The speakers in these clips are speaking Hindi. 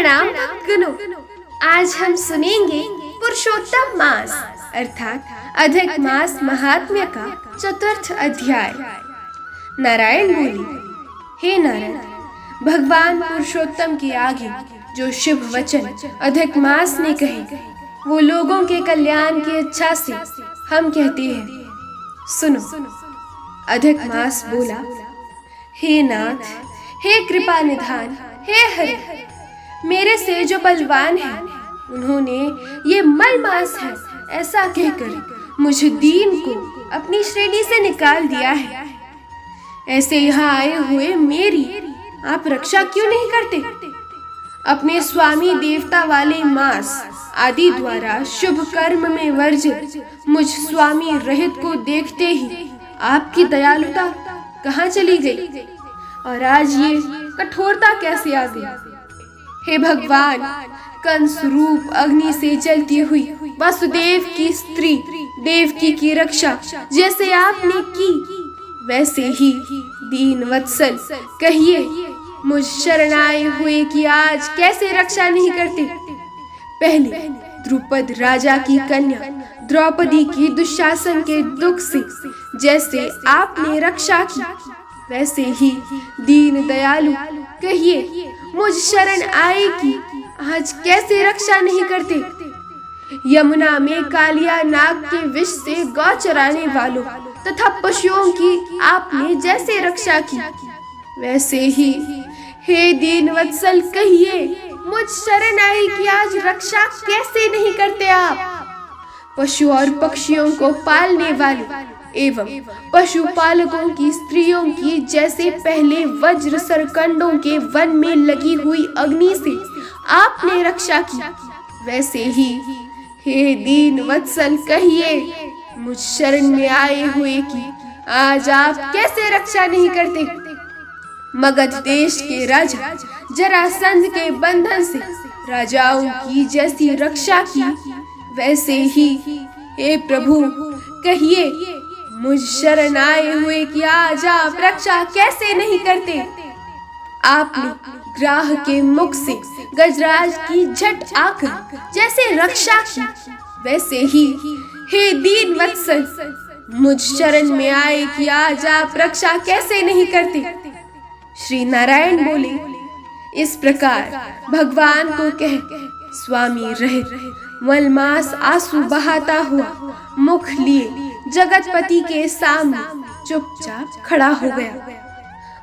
प्रणाम भक्तगणों। आज हम सुनेंगे पुरुषोत्तम मास अर्थात अधिक मास महात्म्य का चतुर्थ अध्याय। नारायण बोली, हे नारद, भगवान पुरुषोत्तम के आगे जो शुभ वचन अधिक मास ने कहे वो लोगों के कल्याण की इच्छा से हम कहते हैं, सुनो। अधिक मास बोला, हे नाथ, हे कृपा निधान, हे हरि, मेरे से जो बलवान है उन्होंने ये मल मास है ऐसा कहकर मुझे दीन को अपनी श्रेणी से निकाल दिया है। ऐसे यहाँ आए हुए मेरी आप रक्षा क्यों नहीं करते? अपने स्वामी देवता वाले मास आदि द्वारा शुभ कर्म में वर्जित मुझ स्वामी रहित को देखते ही आपकी दयालुता कहाँ चली गई और आज ये कठोरता कैसे आ गई? हे भगवान, कंस रूप अग्नि से जलती हुई वासुदेव की स्त्री देवकी की रक्षा जैसे आपने की वैसे ही दीन वत्सल कहिए मुझ शरण आए हुए की आज कैसे रक्षा नहीं करते? पहले द्रुपद राजा की कन्या द्रौपदी की दुशासन के दुख से जैसे आपने रक्षा की वैसे ही दीन दयालु कहिए मुझ शरण आए की आज कैसे रक्षा नहीं करते? यमुना में कालिया नाग के विष से गौ चराने वालों तथा पशुओं की आपने जैसे रक्षा की वैसे ही हे दीन वत्सल कहिए मुझ शरण आए की आज रक्षा कैसे नहीं करते आप? पशु और पक्षियों को पालने वाले एवं पशुपालकों की स्त्रियों की जैसे पहले वज्र सरकंडों के वन में लगी हुई अग्नि से आपने रक्षा की वैसे ही हे दीन वत्सल कहिए मुझ शरण में आए हुए की आज आप कैसे रक्षा नहीं करते? मगध देश के राजा जरासंध के बंधन से राजाओं की जैसी रक्षा की वैसे ही हे प्रभु कहिए मुझ शरण आए हुए की आज आप रक्षा कैसे नहीं करते? आपने ग्राह के मुख से गजराज की झट आकर जैसे रक्षा की वैसे ही हे दीन वत्सल मुझ शरण में आए कि आज आप रक्षा कैसे नहीं करते? श्री नारायण बोले, इस प्रकार भगवान को कह स्वामी रहित मलमास आंसू बहाता हुआ मुख लिए जगतपति के सामने चुपचाप खड़ा हो गया।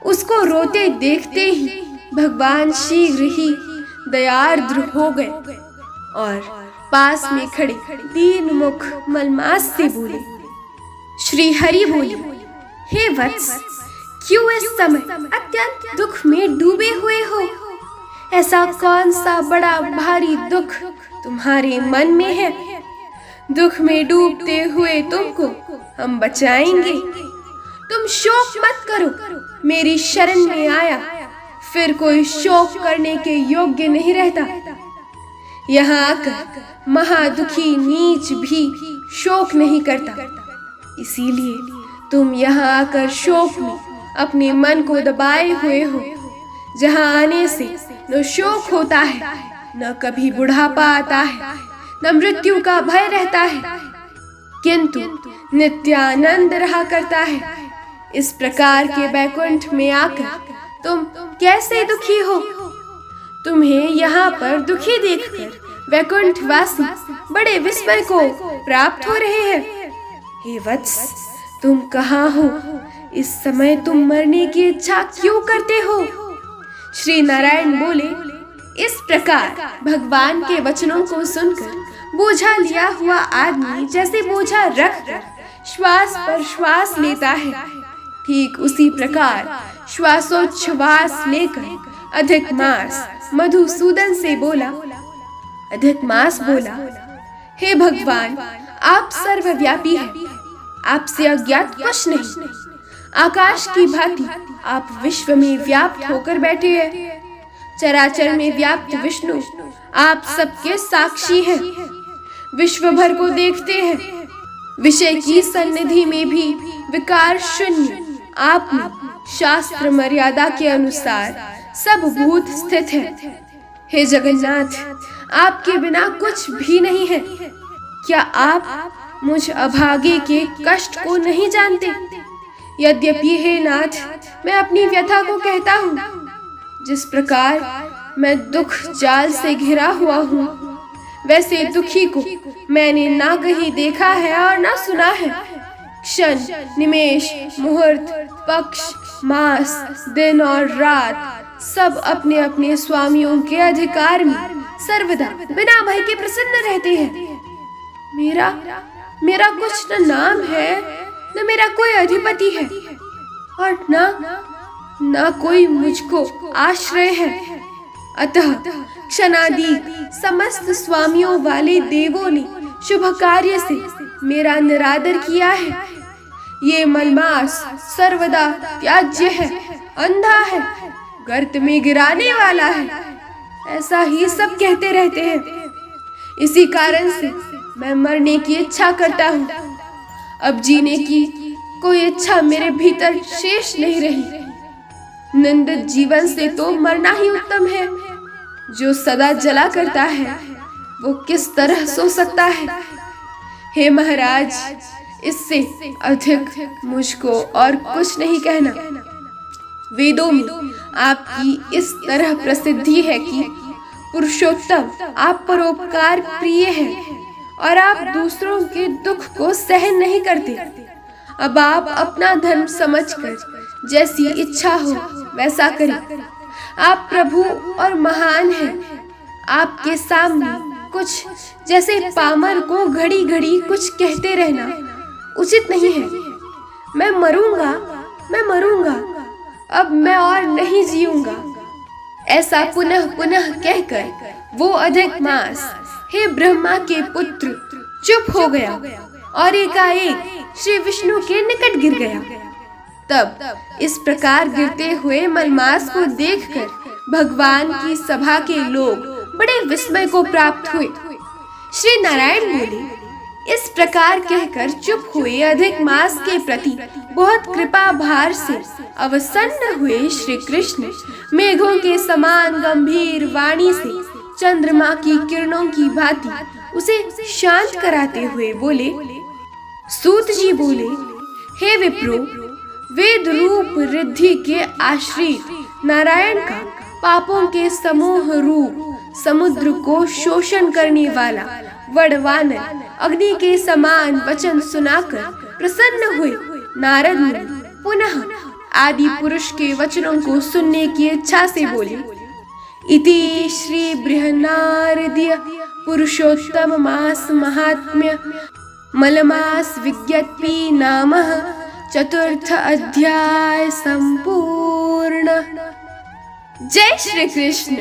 उसको रोते देखते ही भगवान शीघ्र ही दयार्द्र हो गए और पास में खड़े दीन मुख मलमास से बोले। श्री हरि बोले, हे वत्स, क्यों इस समय अत्यंत दुख में डूबे हुए हो? ऐसा कौन सा बड़ा भारी दुख तुम्हारे मन में है? दुख में डूबते हुए तुमको हम बचाएंगे। तुम शोक मत करो, मेरी शरण में आया फिर कोई शोक करने के योग्य नहीं रहता। यहाँ आकर महादुखी नीच भी शोक नहीं करता, इसीलिए तुम यहाँ आकर शोक में अपने मन को दबाए हुए हो। जहाँ आने से न शोक होता है, न कभी बुढ़ापा आता है, न मृत्यु का भय रहता है, किंतु नित्यानंद रहा करता है। इस प्रकार के बैकुंठ में आकर तुम कैसे दुखी हो? तुम्हें यहाँ पर दुखी देखकर वैकुंठवासी बड़े विस्मय को प्राप्त हो रहे हैं। हे वत्स, तुम कहाँ हो? इस समय तुम मरने की इच्छा क्यों करते हो? श्री नारायण बोले, इस प्रकार भगवान के वचनों को सुनकर बोझा लिया हुआ आदमी जैसे बोझा रख कर श्वास पर श्वास लेता है, ठीक उसी प्रकार श्वासोच्छ्वास लेकर अधिक मास मधुसूदन से बोला। अधिक मास बोला, हे भगवान, आप सर्वव्यापी हैं, आपसे अज्ञात कुछ नहीं। आकाश की भांति आप विश्व में व्याप्त होकर बैठे हैं। चराचर में व्याप्त विष्णु आप सबके साक्षी हैं, विश्व भर को देखते हैं। विषय की सन्निधि में भी विकार शून्य आपने शास्त्र मर्यादा के अनुसार सब भूत स्थित है। हे जगन्नाथ, आपके बिना कुछ भी नहीं है। क्या आप मुझ अभागे के कष्ट को नहीं जानते? यद्यपि हे नाथ, मैं अपनी व्यथा को कहता हूँ। जिस प्रकार मैं दुख जाल से घिरा हुआ हूँ, वैसे दुखी को मैंने ना कहीं देखा है और ना सुना है। क्षण, निमेष, मुहूर्त, पक्ष, मास, दिन और रात सब अपने अपने स्वामियों के अधिकार में सर्वदा बिना भय के प्रसन्न रहते हैं। मेरा कुछ न नाम है, न मेरा कोई अधिपति है, और न कोई मुझको आश्रय है। अतः क्षणादि समस्त स्वामियों वाले देवों ने शुभ कार्य से मेरा निरादर किया है। ये मलमास सर्वदा त्याज्य है, अंधा है, गर्त में गिराने वाला है, ऐसा ही सब कहते रहते हैं। इसी कारण से मैं मरने की इच्छा करता हूँ। अब जीने की कोई इच्छा मेरे भीतर शेष नहीं रही। निंदित जीवन से तो मरना ही उत्तम है। जो सदा जला करता है, वो किस तरह सो सकता है? हे महाराज, इससे अधिक मुझको और कुछ नहीं कहना। वेदों में आपकी इस तरह प्रसिद्धि है कि पुरुषोत्तम, आप परोपकार प्रिय हैं और आप दूसरों के दुख को सहन नहीं करते। अब आप अपना धर्म समझकर जैसी इच्छा हो वैसा करें। आप प्रभु और महान हैं। आपके सामने कुछ जैसे पामर को घड़ी घड़ी कुछ कहते रहना उचित नहीं है। मैं मरूंगा, अब मैं और नहीं जीऊंगा। ऐसा पुनः पुनः कहकर वो अधिक मास, हे ब्रह्मा के पुत्र, चुप हो गया और एकाएक श्री विष्णु के निकट गिर गया। तब इस प्रकार गिरते हुए मलमास को देखकर भगवान की सभा के लोग बड़े विस्मय को प्राप्त हुए। श्री नारायण बोले, इस प्रकार कहकर चुप हुए अधिक मास के प्रति बहुत कृपा भार से अवसन्न हुए श्री कृष्ण मेघों के समान गंभीर वाणी से चंद्रमा की किरणों की भांति उसे शांत कराते हुए बोले। सूत जी बोले, हे विप्रो, वेद रूप रिद्धि के आश्रित नारायण का पापों के समूह रूप समुद्र को शोषण करने वाला वडवानर अग्नि के समान वचन सुनाकर प्रसन्न हुए नारद मुनि पुनः आदि पुरुष के वचनों को सुनने की इच्छा से बोले। इति श्री बृहन्नारदीय पुरुषोत्तम मास महात्म्य मलमास विज्ञप्ति नामः चतुर्थ अध्याय संपूर्ण। जय श्री कृष्ण।